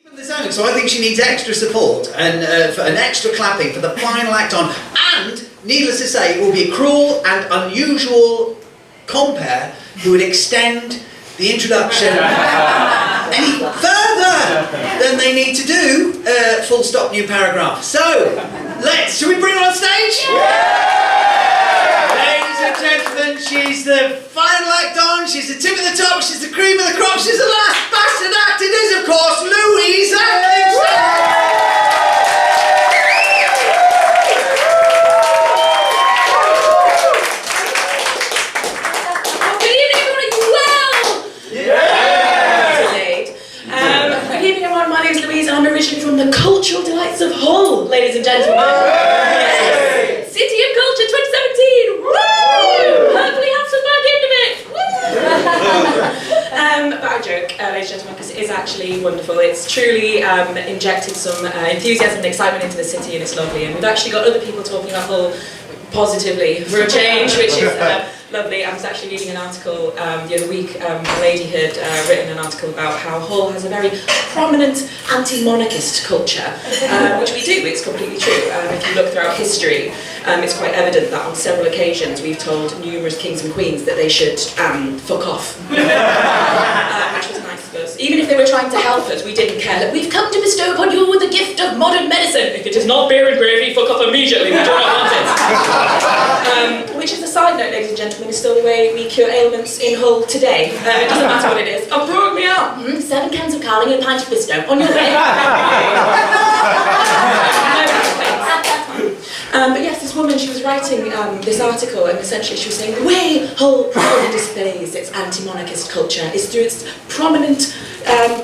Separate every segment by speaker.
Speaker 1: So I think she needs extra support and for an extra clapping for the final act on. And, needless to say, it will be a cruel and unusual compare who would extend the introduction any further than they need to do. Full stop, new paragraph. So, should we bring her on stage? Ladies and gentlemen, she's the final act on, she's the tip of the top, she's the cream of the crop, she's the last bastard act. It is, of course, Louise Atkinson!
Speaker 2: My name is Louise and I'm originally from the cultural delights of Hull, ladies and gentlemen. Yes. City of Culture 2017! Woo! Hopefully have some fun at the end of it! Woo! But I joke, ladies and gentlemen, because it is actually wonderful. It's truly injected some enthusiasm and excitement into the city, and it's lovely. And we've actually got other people talking about Hull positively for a change, which is lovely. I was actually reading an article the other week. A lady had written an article about how Hull has a very prominent anti-monarchist culture, which we do. It's completely true. If you look throughout history, it's quite evident that on several occasions we've told numerous kings and queens that they should fuck off, which was nice of us. Even if they were trying to help us, we didn't care. Like, we've come to bestow upon you the gift of modern medicine. If it is not beer and gravy, fuck off immediately. We do not want it. Which is a side note, ladies and gentlemen, is still the way we cure ailments in Hull today. It doesn't matter what it is. Oh, brought me up! 7 cans of Carling and a pint of Bisto. On your way. But yes, this woman, she was writing this article, and essentially she was saying the way Hull proudly displays its anti-monarchist culture is through its prominent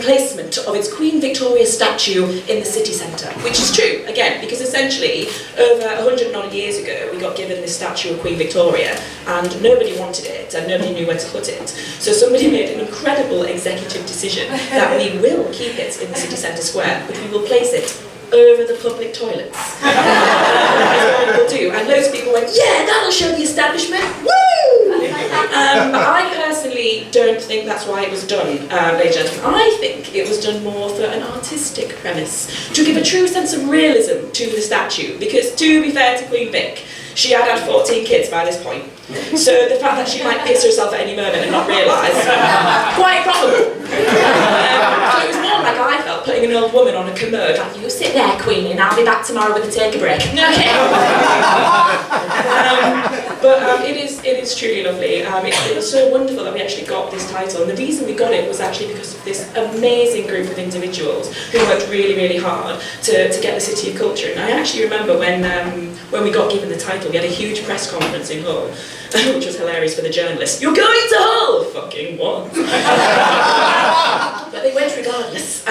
Speaker 2: placement of its Queen Victoria statue in the city centre, which is true, again, because essentially over 100 and odd years ago we got given this statue of Queen Victoria and nobody wanted it and nobody knew where to put it. So somebody made an incredible executive decision that we will keep it in the city centre square, but we will place it over the public toilets. That's what people do. And loads of people went, yeah, that'll show the establishment, woo! But I personally don't think that's why it was done, ladies and gentlemen. I think it was done more for an artistic premise, to give a true sense of realism to the statue, because to be fair to Queen Vic, she had 14 kids by this point. So the fact that she might piss herself at any moment and not realise, quite probable. So it was more like I felt putting an old woman on a commode, like, you sit there, Queenie, and I'll be back tomorrow with a take a break. Okay. But it is truly lovely. It was so wonderful that we actually got this title, and the reason we got it was actually because of this amazing group of individuals who worked really, really hard to get the City of Culture. And I actually remember when we got given the title, we had a huge press conference in Hull, which was hilarious for the journalists. You're going to Hull! Fucking what? But they went regardless.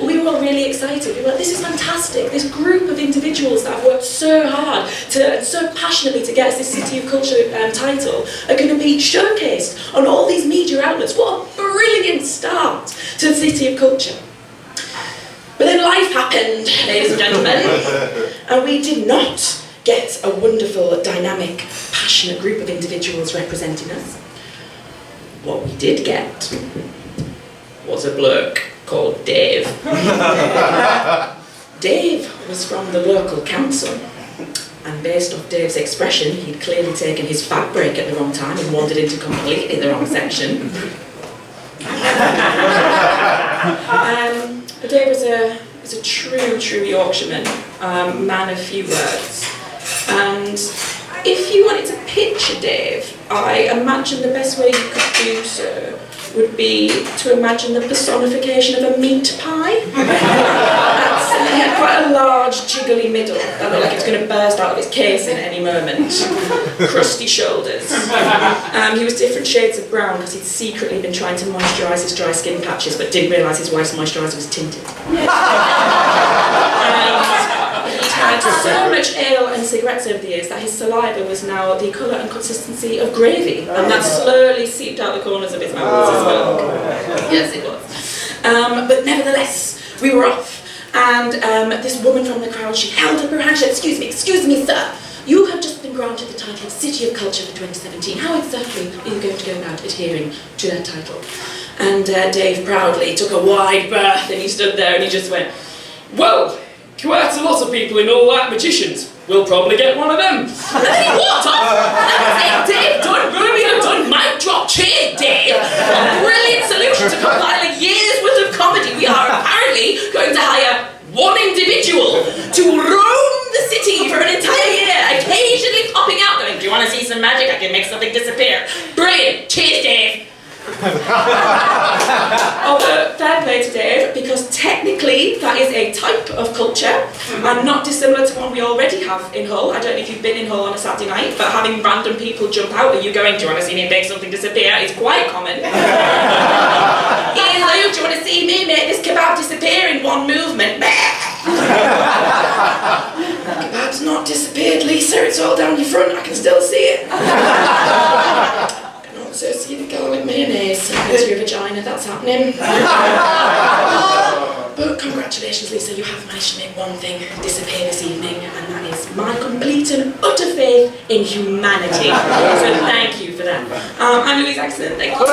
Speaker 2: We were all really excited. We were like, this is fantastic. This group of individuals that have worked so hard and so passionately to get us this City of Culture title are going to be showcased on all these media outlets. What a brilliant start to the City of Culture. But then life happened, ladies and gentlemen, and we did not get a wonderful, dynamic, passionate group of individuals representing us. What we did get was a bloke called Dave. Dave was from the local council, and based off Dave's expression, he'd clearly taken his fat break at the wrong time and wandered into completely the wrong section. Dave was a true Yorkshireman, man of few words. And if you wanted to picture Dave, I imagine the best way you could do so would be to imagine the personification of a meat pie. He had quite a large, jiggly middle that looked like it's going to burst out of its casing at any moment. Crusty shoulders. He was different shades of brown because he'd secretly been trying to moisturise his dry skin patches but didn't realise his wife's moisturiser was tinted. He'd had so much ale and cigarettes over the years that his saliva was now the colour and consistency of gravy, and that slowly seeped out the corners of his mouth as well. Yes, it was. But nevertheless, we were off, and this woman from the crowd, she held up her hand, she said, excuse me, sir, you have just been granted the title of City of Culture for 2017. How exactly are you going to go about adhering to that title? And Dave proudly took a wide berth and he stood there and he just went, "Well, quite a lot of people in Hull like magicians. We'll probably get one of them." And then he walked off. That was it, Dave done, brilliant done, mic drop, cheer, Dave. A brilliant solution to compile a year's worth of comedy. We are apparently going to hire one individual to roam the city for an entire year, occasionally popping out going, "Do you want to see some magic? I can make something disappear." Brilliant, cheers, Dave. Oh, fair play to Dave, because technically that is a type of culture and not dissimilar to one we already have in Hull. I don't know if you've been in Hull on a Saturday night, but having random people jump out at you going, "Do you want to see me make something disappear?" is quite common. "Ian Lou, do you want to see me make this kebab disappear in one movement?" "Kebab's not disappeared, Lisa, it's all down your front, I can still see it." "So see the garlic mayonnaise into your vagina, that's happening." But congratulations, Lisa, you have managed to make one thing disappear this evening, and that is my complete and utter faith in humanity. So thank you for that. I'm Louise Atkinson, thank you.